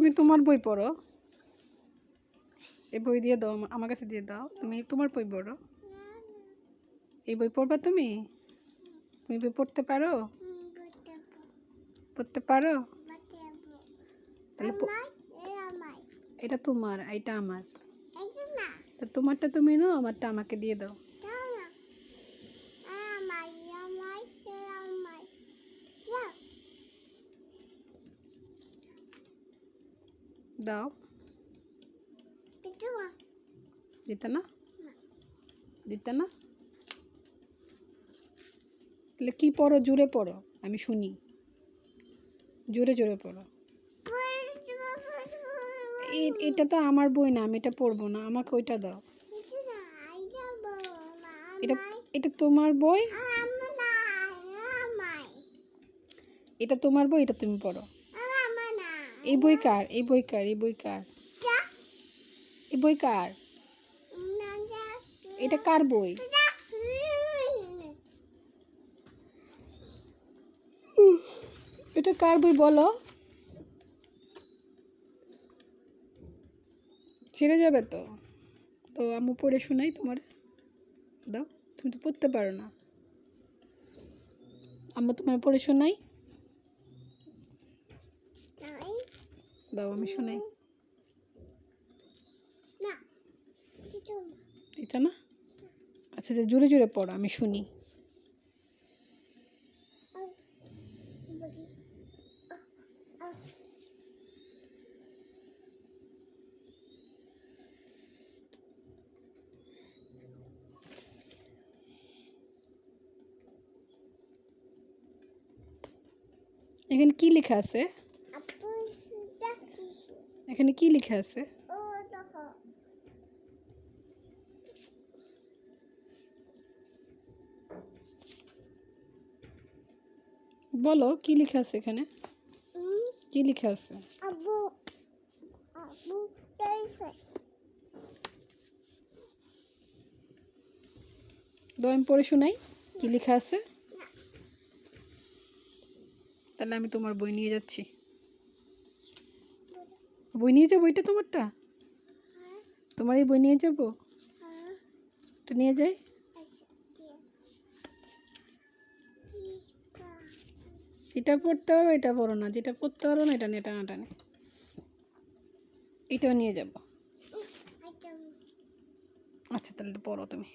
তুমি তোমার বই পড়ো। এই বই দিয়ে দাও, আমার কাছে দিয়ে দাও। তুমি তোমার বই পড়ো। এই বই পড়বা তুমি? তুমি বই পড়তে পারো? পড়তে পারো? তাহলে এটা তোমার, এটা আমার। তা তোমারটা তুমি নাও, আমারটা আমাকে দিয়ে দাও। দাও। দিতে না? দিতে না? তাহলে কি পড়ো? জোরে পড়ো, আমি শুনি। জোরে জোরে পড়ো। এটা তো আমার বই না, আমি এটা পড়বো না, আমাকে ওইটা দাও। এটা এটা তোমার বই, এটা তোমার বই, এটা তুমি পড়ো। এই বই কার? এই বই কার? এই বই কার? এই বই কার? এটা কার বই? এটা কার বই বলো? ছিঁড়ে যাবে তো। তো আম্মু পড়ে শোনাই তোমার। দাও, তুমি তো পড়তে পারো না। আম্মু তোমার পড়ে শোনাই। দাও, আমি শোনাই। এটা না? আচ্ছা, জোরে জোরে পড়ো, আমি শুনি। এখানে কি লেখা আছে? এখানে কি লেখা আছে? বলো, কি লেখা আছে এখানে? কি লেখা আছে? দাও, আমি পড়ে শোনাই কি লেখা আছে। তাহলে আমি তোমার বই নিয়ে যাচ্ছি। বই নিয়ে যাবো? এটা তোমারটা? তোমার এই বই নিয়ে যাবো? তো নিয়ে যাই। যেটা পড়তে পারো এটা পড়ো না, যেটা পড়তে পারো না এটা নিয়ে টানাটানি। এটাও নিয়ে যাবো। আচ্ছা, তাহলে পড়ো তুমি।